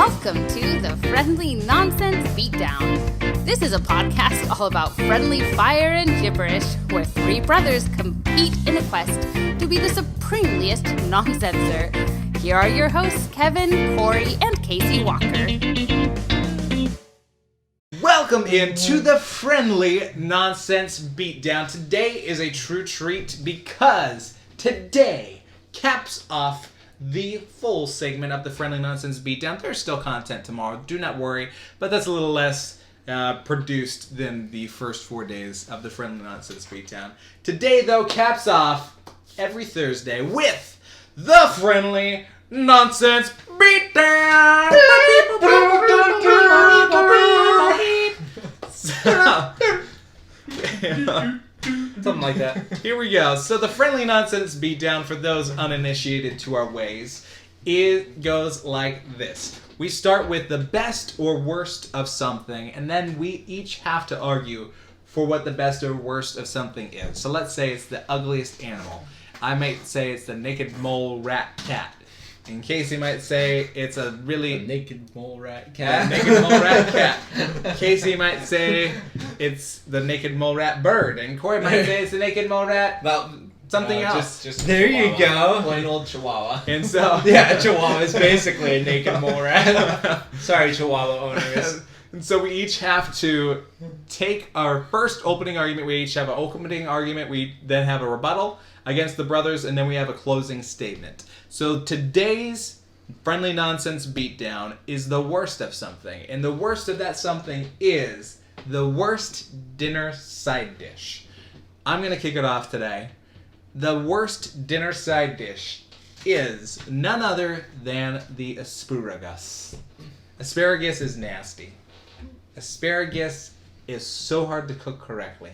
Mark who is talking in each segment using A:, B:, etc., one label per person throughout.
A: Welcome to the Friendly Nonsense Beatdown. This is a podcast all about friendly fire and gibberish, where three brothers compete in a quest to be the supremeliest nonsenser. Here are your hosts, Kevin, Corey, and Casey Walker.
B: Welcome into the Friendly Nonsense Beatdown. Today is a true treat because today caps off the full segment of the Friendly Nonsense Beatdown. There's still content tomorrow, do not worry, but that's a little less produced than the first 4 days of the Friendly Nonsense Beatdown. Today, though, caps off every Thursday with the Friendly Nonsense Beatdown!
C: Something like that.
B: Here we go. So the Friendly Nonsense Beatdown, for those uninitiated to our ways, it goes like this. We start with the best or worst of something, and then we each have to argue for what the best or worst of something is. So let's say it's the ugliest animal. I might say it's the naked mole rat cat. And Casey might say it's a really...
C: The naked mole rat cat.
B: Naked mole rat cat. Casey might say it's the naked mole rat bird. And Corey might say it's the naked mole rat something else.
C: Just there
D: Chihuahua.
C: you go.
D: Plain old Chihuahua.
B: And so...
C: Yeah, Chihuahua is basically a naked mole rat. Sorry, Chihuahua owners.
B: And so we each have to take our first opening argument. We each have an opening argument. We then have a rebuttal against the brothers, and then we have a closing statement. So today's Friendly Nonsense Beatdown is the worst of something. And the worst of that something is the worst dinner side dish. I'm going to kick it off today. The worst dinner side dish is none other than the asparagus. Asparagus is nasty. Asparagus is so hard to cook correctly.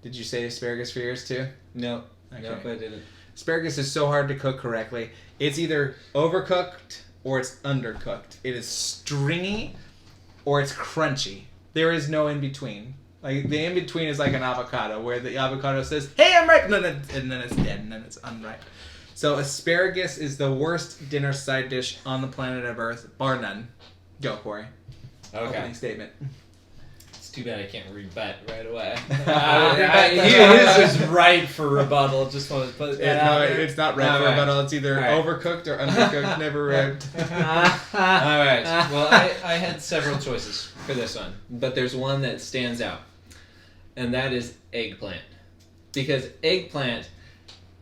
B: Did you say asparagus for yours too?
C: No.
B: Okay.
C: Nope, I didn't.
B: Asparagus is so hard to cook correctly. It's either overcooked or it's undercooked. It is stringy or it's crunchy. There is no in between. Like the in between is like an avocado, where the avocado says, "Hey, I'm ripe," and then it's dead, and then it's unripe. So asparagus is the worst dinner side dish on the planet of Earth, bar none. Go, Corey.
D: Okay.
B: Opening statement.
D: It's too bad I can't rebut right away.
C: His is right for rebuttal. Just want to put that out there.
B: It's not right for
C: Alright.
B: rebuttal. It's either
C: Alright.
B: overcooked or undercooked, never ripe.
D: All right. Well, I had several choices for this one, but there's one that stands out, and that is eggplant. Because eggplant,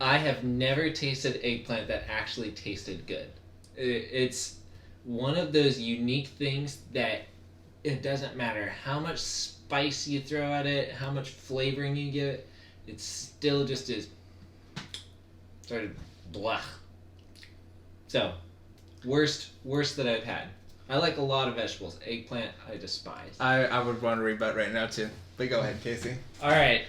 D: I have never tasted eggplant that actually tasted good. It's one of those unique things that it doesn't matter how much spice you throw at it, how much flavoring you give it, it still just is sort of blah. So, worst that I've had. I like a lot of vegetables. Eggplant, I despise.
B: I would want to rebut right now too. But go ahead, Casey.
D: All right,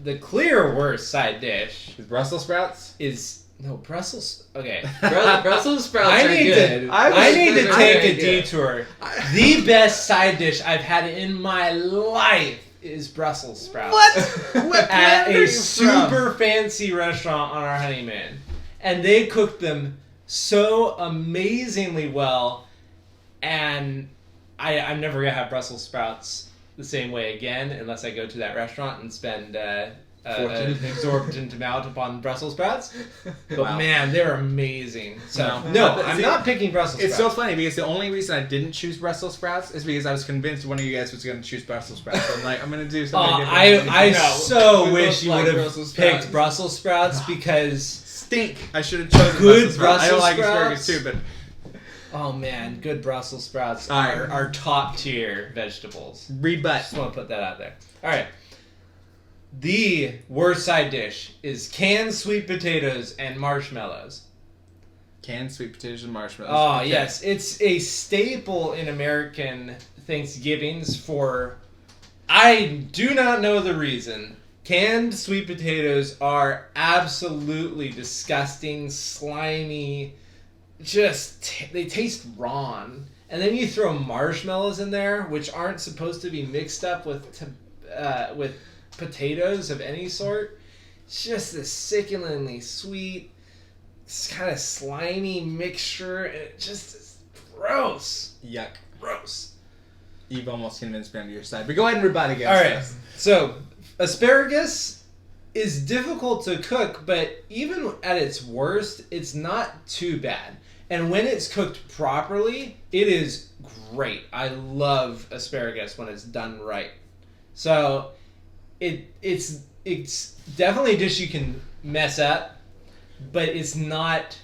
D: the clear worst side dish
B: Is Brussels sprouts?
D: is Brussels. Okay, Brussels sprouts
C: I
D: are
C: need
D: good.
C: to. I need to
D: Those are
C: take
D: very
C: a
D: good.
C: detour. The best side dish I've had in my life is Brussels sprouts.
B: What
C: At
B: planet are
C: a
B: you
C: super fancy restaurant on our honeymoon, and they cooked them so amazingly well, and I'm never gonna have Brussels sprouts the same way again unless I go to that restaurant and spend an exorbitant amount upon Brussels sprouts. But
B: Wow.
C: man, they're amazing. So
B: Wow.
C: no,
B: But
C: I'm
B: see,
C: not picking Brussels
B: It's
C: sprouts.
B: so funny because the only reason I didn't choose Brussels sprouts is because I was convinced one of you guys was going to choose Brussels sprouts. So I'm like, I'm going to do something different.
C: I
D: No,
C: so
D: we
C: wish
D: both
C: you
D: like
C: would have
D: Brussels
C: picked
D: sprouts.
C: Brussels sprouts because
B: Stink. I should have chosen
C: Good
B: Brussels sprouts. I don't like
C: Brussels
B: asparagus
C: sprouts?
B: too, but
C: oh man, good Brussels sprouts
B: All right.
C: are top tier vegetables.
B: rebut.
C: Just want to put that out there. All right. The worst side dish is canned sweet potatoes and marshmallows.
B: Canned sweet potatoes and marshmallows.
C: Oh,
B: Okay.
C: yes. It's a staple in American Thanksgivings for... I do not know the reason. Canned sweet potatoes are absolutely disgusting, slimy, they taste raw. And then you throw marshmallows in there, which aren't supposed to be mixed up with potatoes of any sort. It's just this sickeningly sweet, kind of slimy mixture. And it just is gross.
B: Yuck.
C: Gross.
B: You've almost convinced me on your side. But go ahead and rebut against
C: All right.
B: us.
C: So, asparagus is difficult to cook, but even at its worst, it's not too bad. And when it's cooked properly, it is great. I love asparagus when it's done right. So, it's definitely a dish you can mess up, but it's not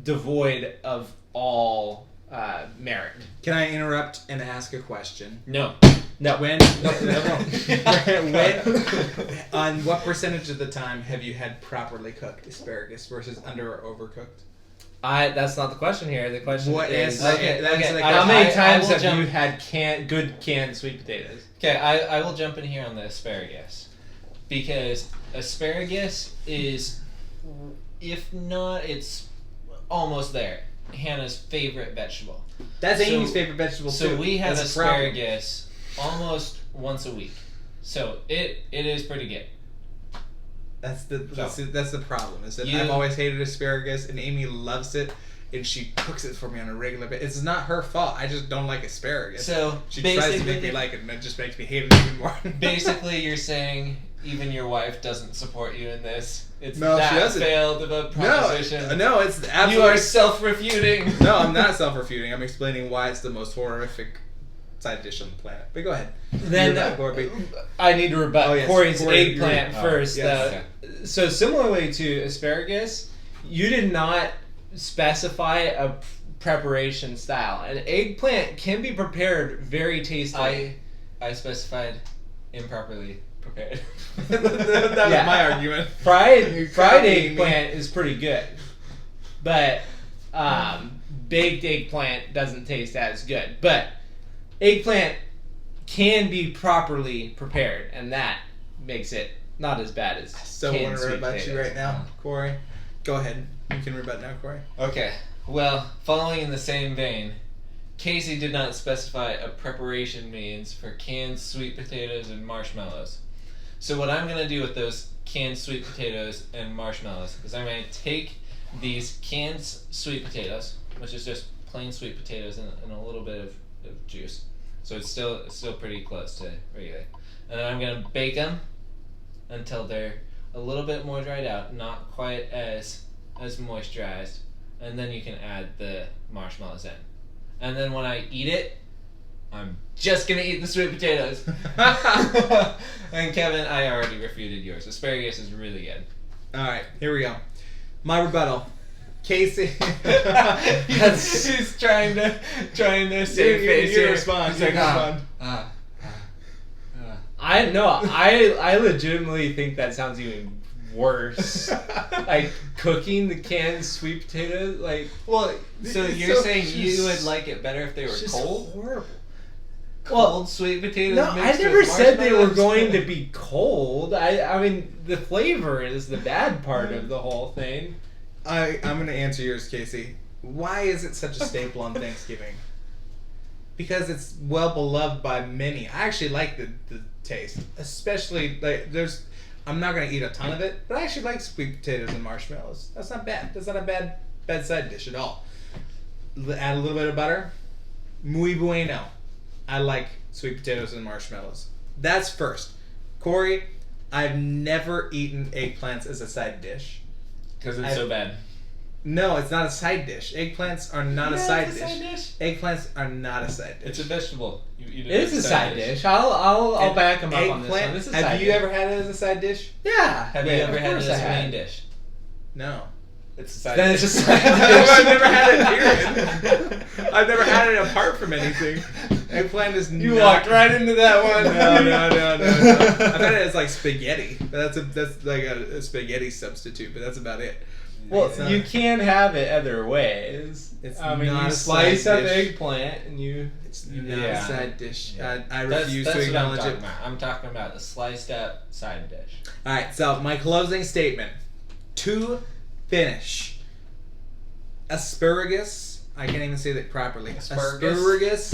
C: devoid of all merit.
B: Can I interrupt and ask a question?
D: No.
B: When on what percentage of the time have you had properly cooked asparagus versus under or overcooked?
C: That's not the question here. The question is
D: Okay,
C: how many times
D: I will
C: have you had good canned sweet potatoes?
D: Okay, I will jump in here on the asparagus. Because asparagus is, if not, it's almost there. Hannah's favorite vegetable.
B: That's Amy's favorite vegetable too.
D: So we have
B: That's a problem.
D: asparagus almost once a week. So it is pretty good.
B: That's the problem. Is that
D: You-
B: I've always hated asparagus, and Amy loves it, and she cooks it for me on a regular basis. It's not her fault. I just don't like asparagus.
D: So
B: She tries to
D: basically,
B: make me like it, and it just makes me hate it even more.
D: basically you're saying even your wife doesn't support you in this. It's
B: No, she
D: that
B: doesn't.
D: failed of a proposition.
B: No, it's absolutely.
D: You are self-refuting.
B: No, I'm not self-refuting. I'm explaining why it's the most horrific side dish on the planet. But go ahead.
C: Then
B: You're right, Corby.
C: I need to rebut
B: Oh, yes.
C: Corey's
B: Corey,
C: eggplant
B: you're-
C: first.
B: yes.
C: So similarly to asparagus, you did not specify a preparation style. An eggplant can be prepared very tastily.
D: I specified improperly prepared.
B: that was
C: Yeah.
B: my argument.
C: Fried
B: copying me.
C: eggplant is pretty good, but baked eggplant doesn't taste as good. But eggplant can be properly prepared, and that makes it not as bad as
B: So
C: canned
B: want to
C: sweet
B: rebut you
C: potatoes.
B: right now, Corey. Go ahead. You can rebut now, Corey.
D: Okay. Well, following in the same vein, Casey did not specify a preparation means for canned sweet potatoes and marshmallows. So what I'm going to do with those canned sweet potatoes and marshmallows is I'm going to take these canned sweet potatoes, which is just plain sweet potatoes and a little bit of juice. So it's still pretty close to regular. And then I'm going to bake them until they're a little bit more dried out, not quite as moisturized. And then you can add the marshmallows in. And then when I eat it, I'm just gonna eat the sweet potatoes. And Kevin, I already refuted yours. Asparagus is really good.
B: All right, here we go. My rebuttal. Casey.
D: He's trying to save face
B: You
D: here.
B: respond.
D: He's
B: You
D: like,
B: respond.
C: I legitimately think that sounds even worse. Like cooking the canned sweet potatoes, like
B: Well,
D: So
B: it's
D: you're saying
B: just-
D: you would like it better if they were
C: it's just
D: cold?
C: horrible.
D: Cold sweet potatoes
C: No, I
D: mixed
C: never
D: with
C: said they were
D: marshmallows?
C: going to be cold. I mean, the flavor is the bad part of the whole thing.
B: I'm going to answer yours, Casey. Why is it such a staple on Thanksgiving? Because it's well beloved by many. I actually like the taste, especially like I'm not gonna eat a ton of it, but I actually like sweet potatoes and marshmallows. That's not bad. That's not a bad side dish at all. Add a little bit of butter. Muy bueno. I like sweet potatoes and marshmallows. That's first. Corey, I've never eaten eggplants as a side dish.
D: Because it's so bad.
B: No, it's not a side dish. Eggplants are not a side
D: it's
B: dish. Eggplants are not a side dish.
D: It's a vegetable. You eat it
C: It
D: as
C: is a side dish. I'll
B: An
C: back him up on this one.
B: eggplant?
C: It's a
B: Have
C: side
B: you
C: dish.
B: ever had it as a side dish?
C: Yeah.
D: Have you
C: Yeah,
D: ever
C: of
D: had it
C: course
D: as
C: I
D: a main
C: had.
D: dish?
B: No.
D: It's a side
C: Then
D: dish.
C: it's a side dish.
B: I've never had it, period. I've never had it apart from anything. Eggplant is
C: You
B: not...
C: walked right into that one.
B: No. I've had it as like spaghetti. But that's like a spaghetti substitute, but that's about it.
C: Well,
B: It's not-
C: you can have it other ways.
B: It's
C: I mean,
B: not
C: you
B: a
C: slice
B: side
C: up
B: dish.
C: eggplant and you.
B: It's not
D: Yeah.
B: a side dish.
D: Yeah.
B: I
D: That's
B: refuse
D: what
B: to
D: I'm
B: acknowledge
D: talking
B: it.
D: about. I'm talking about the sliced up side dish.
B: Alright, so my closing statement. To finish. Asparagus. I can't even say that properly.
D: Asparagus.
B: Asparagus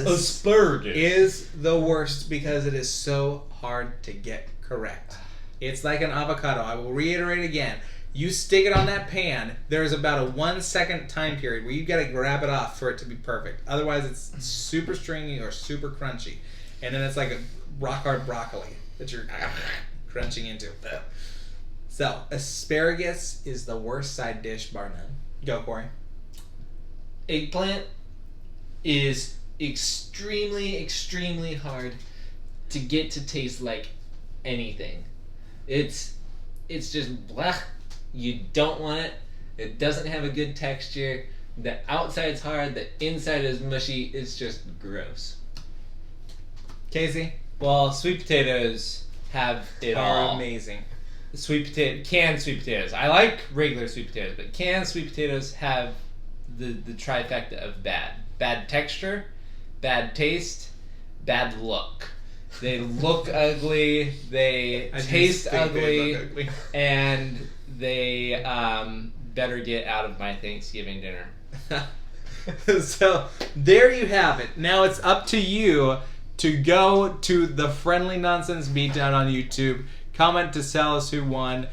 C: Asparagus.
B: is the worst because it is so hard to get correct. It's like an avocado. I will reiterate again. You stick it on that pan. There's about a 1 second time period where you gotta grab it off for it to be perfect. Otherwise, it's super stringy or super crunchy, and then it's like a rock hard broccoli that you're crunching into. So, asparagus is the worst side dish, bar none. Go, Corey.
D: Eggplant is extremely, extremely hard to get to taste like anything. It's just blah. You don't want it. It doesn't have a good texture. The outside's hard. The inside is mushy. It's just gross.
B: Casey?
C: Well, sweet potatoes have it all.
B: Are amazing.
C: Canned sweet potatoes. I like regular sweet potatoes, but canned sweet potatoes have the trifecta of bad. Bad texture, bad taste, bad look. They look ugly, they taste ugly, and they better get out of my Thanksgiving dinner.
B: So, there you have it. Now it's up to you to go to the Friendly Nonsense Beatdown on YouTube, comment to tell us who won.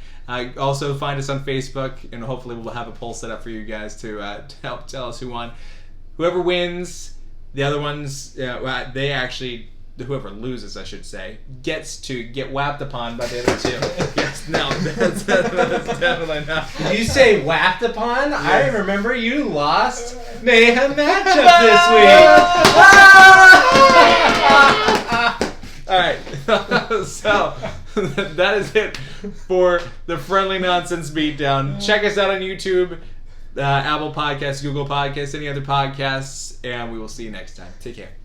B: Also find us on Facebook, and hopefully we'll have a poll set up for you guys to help tell us who won. Whoever wins, the other ones, whoever loses, I should say, gets to get whapped upon by the other two. Yes, no, that's definitely not.
C: Did you say whapped upon? Yes. I remember you lost Mayhem matchup this week.
B: All right, so that is it for the Friendly Nonsense Beatdown. Check us out on YouTube, Apple Podcasts, Google Podcasts, any other podcasts, and we will see you next time. Take care.